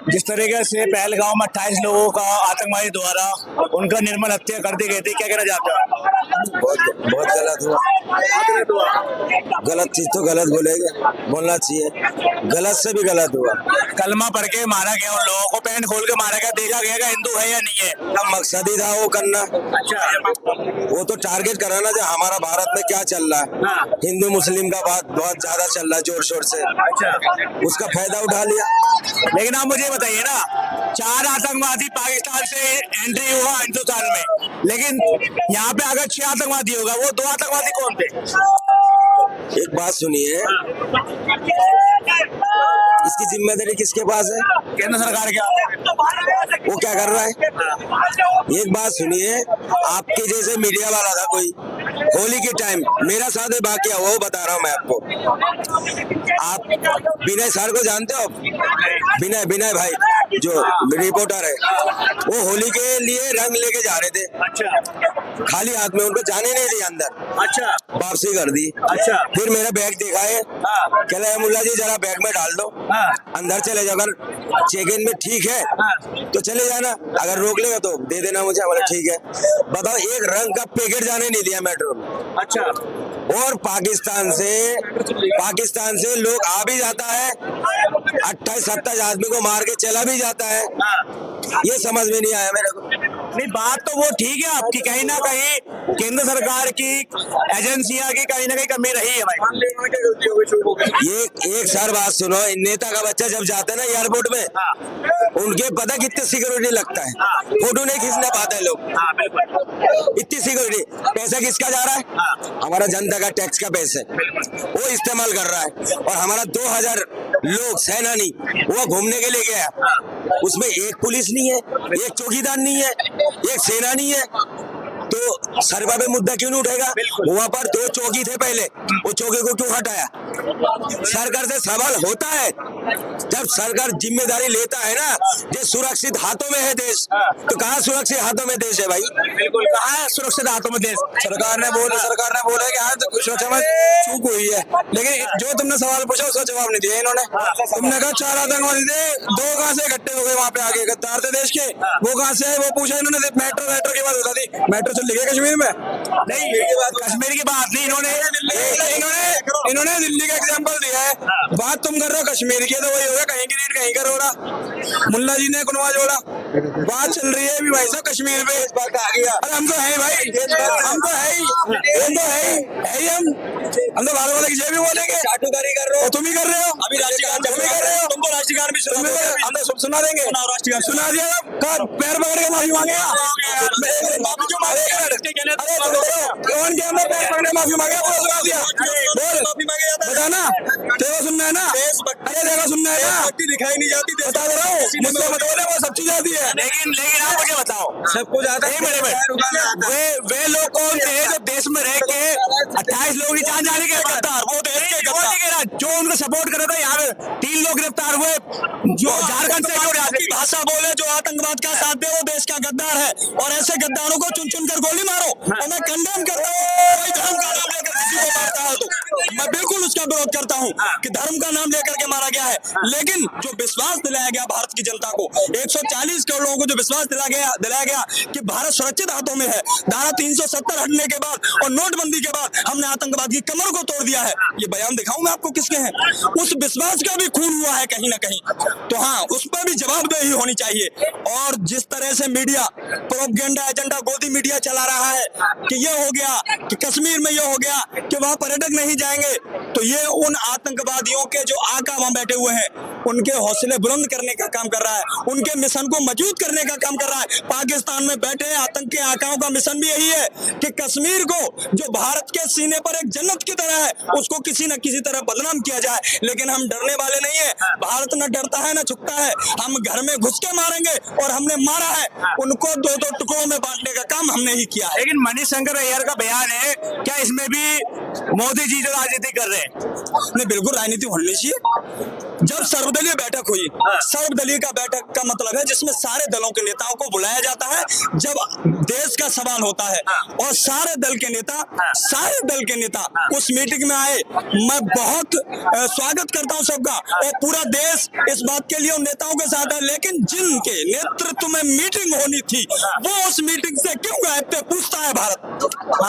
जिस तरीके से पहलगांव में 28 लोगों का आतंकवादी द्वारा उनका निर्मल हत्या कर दी गई थी, क्या कहना चाहते हो? बहुत गलत हुआ। गलत चीज तो गलत बोलना चाहिए। गलत से भी गलत हुआ। कलमा पढ़ के मारा गया उन लोगों को, पैंट खोल के मारा गया, देखा गया हिंदू है या नहीं है। अब मकसद ही था वो करना। अच्छा, वो तो टारगेट करा ना, जो हमारा भारत में क्या चल रहा है। हाँ। हिंदू मुस्लिम का बात बहुत ज्यादा चल रहा है जोर शोर से। अच्छा, उसका फायदा उठा लिया। लेकिन आप मुझे बताइए ना, 4 आतंकवादी पाकिस्तान से एंट्री हुआ हिंदुस्तान में, लेकिन यहाँ पे अगर 6 आतंकवादी होगा, वो 2 आतंकवादी कौन थे? एक बात सुनिए, इसकी जिम्मेदारी किसके पास है? केंद्र सरकार क्या? वो क्या कर रहा है? एक बात सुनिए, आपके जैसे मीडिया वाला था कोई, होली के टाइम मेरा साथ वाकया वो बता रहा हूँ मैं आपको। आप विनय सर को जानते हो? विनय भाई जो रिपोर्टर है, वो होली के लिए रंग लेके जा रहे थे। अच्छा, खाली हाथ में, उनको जाने नहीं दिया अंदर। अच्छा, वापसी कर दी। अच्छा, फिर मेरा बैग देखा है, हाँ, कहला है मुल्ला जी जरा बैग में डाल दो, हाँ, अंदर चले जाओ। अगर चेक इन में ठीक है हाँ। तो चले जाना, अगर रोक लेगा तो दे देना मुझे। बोला ठीक है। बताओ, एक रंग का पैकेट जाने नहीं दिया मेट्रो में। अच्छा, और पाकिस्तान से लोग आ भी जाता है, 28-27 आदमी को मार के चला भी जाता है। हाँ। ये समझ में नहीं आया मेरे को। नहीं, बात तो वो ठीक है आपकी, कहीं ना कहीं केंद्र सरकार की एजेंसियां की कहीं ना कहीं कमी रही है भाई। ये एक सर बात सुनो, नेता का बच्चा जब जाता है ना एयरपोर्ट में, हाँ, उनके पता कितने सिक्योरिटी लगता है। हाँ। फोटो नहीं खींचना पाते हैं लोग। हाँ, बिल्कुल। इतनी सिक्योरिटी, पैसा किसका जा रहा है? हाँ। हमारा जनता का टैक्स का पैसा वो इस्तेमाल कर रहा है। और हमारा 2000 लोग सेनानी वो घूमने के लिए गया, उसमें एक पुलिस नहीं है, एक चौकीदार नहीं है, एक सेना नहीं है, तो सरवा पे मुद्दा क्यों नहीं उठेगा? वहाँ पर 2 चौकी थे पहले, वो चौकी को क्यों हटाया? सरकार से सवाल होता है। जब सरकार जिम्मेदारी लेता है ना, जो सुरक्षित हाथों में है देश, तो कहाँ सुरक्षित हाथों में देश है भाई? बिल्कुल, कहाँ है सुरक्षित हाथों में देश? सरकार ने बोला कि हाँ तो सुरक्षा में चूक हुई है, लेकिन जो तुमने सवाल पूछा उसका जवाब नहीं दिया इन्होंने। तुमने कहा 4 आतंकवादी थे, 2 कहाँ से इकट्ठे हो गए वहाँ पे आगे? गद्दार थे देश के, वो कहाँ से है वो पूछा इन्होंने। मेट्रो की बात बता दी। मेट्रो चल गई कश्मीर में? नहीं, कश्मीर की बात नहीं, इन्होंने दिल्ली का एग्जाम्पल दिया है। बात तुम कर रहे हो कश्मीर की, तो वही होगा, कहीं की रीट कहीं का रोड़ा। मुल्ला जी ने कुनवा जोड़ा। बात चल रही है अभी भाई साहब कश्मीर पे। इस बात का आ गया। अरे हम तो है भाई, हम तो है ही हम तो भारत वाले की जेब भी बोलेंगे। चाटुकारी कर रहे हो, तुम ही कर रहे हो। अभी राष्ट्रीय गान कर रहे हो, तुम तो राष्ट्रीय गान भी हम तो सुना देंगे। राष्ट्रीय गान सुना दिया, पैर पकड़ के माफी मांगेगा। कौन के अंदर पैर पकड़ के माफी मांगेगा? बोल सुना दिया, बोल बताना। तेरा सुनना है ना? अरे देखो सुनना है ना? दिखाई नहीं जाती, बता दे रहा हूँ, मुझसे मत बोले, वो सब चीज आती है। लेकिन आप मुझे बताओ, सब कुछ आता है। वे लोग कौन थे जो देश में रह के 28 लोगों की जान जाने के गद्दार? वो देश के गद्दार जो उनको सपोर्ट कर रहे थे। यहाँ पे 3 लोग गिरफ्तार हुए जो झारखंड से, जो आपकी भाषा बोले, जो आतंकवाद का साथ दे, वो देश का गद्दार है। और ऐसे गद्दारों को चुन चुन कर गोली मारो, और मैं कंडेम करता हूँ। कोई धर्म का नाम लेकर किसी को मारता है तो मैं बिल्कुल उसका विरोध करता हूँ कि धर्म का नाम लेकर के मारा गया है। लेकिन जो विश्वास दिलाया गया भारत की जनता को, 140 करोड़ लोगों को जो विश्वास दिलाया गया कि भारत सुरक्षित हाथों में है, धारा 370 हटने के बाद और नोटबंदी के बाद हमने आतंकवाद की कमर को तोड़ दिया है। ये बयान दिखाऊं मैं आपको किसके हैं? उस विश्वास का भी खून हुआ है कहीं ना कहीं। तो हाँ, उस पर भी जवाबदेही होनी चाहिए। और जिस तरह से मीडिया प्रोपेगेंडा एजेंडा, गोदी मीडिया चला रहा है कि ये हो गया, कि कश्मीर में ये हो गया, कि वहां पर्यटक नहीं जाएंगे, तो ये उन आतंकवादियों के जो आका वहां बैठे हुए हैं, उनके हौसले बुलंद करने का काम कर रहा है, उनके मिशन को मजबूत करने का काम कर रहा है। पाकिस्तान में बैठे आतंक के आकाओं का मिशन भी यही है कि कश्मीर को, जो भारत के सीने पर एक जन्नत की तरह है, उसको किसी न किसी तरह बदनाम किया जाए। लेकिन हम डरने वाले नहीं है। भारत न डरता है न झुकता है। हम घर में घुस के मारेंगे, और हमने मारा है उनको 2-2 टुकड़ों में बांटने का काम हमने ही किया है। लेकिन मणिशंकर अय्यर का बयान है, क्या इसमें भी मोदी जी जो राजनीति कर रहे हैं? नहीं, बिल्कुल राजनीति होनी चाहिए। जब सर्वदलीय बैठक हुई, सर्वदलीय का बैठक का मतलब है जिसमें सारे दलों के नेताओं को बुलाया जाता है जब देश का सवाल होता है, और सारे दल के नेता उस मीटिंग में आए। मैं बहुत स्वागत करता हूं सबका, और पूरा देश इस बात के लिए उन नेताओं के साथ है। लेकिन जिनके नेतृत्व में मीटिंग होनी थी वो उस मीटिंग से क्यों गायब थे, पूछता है भारत।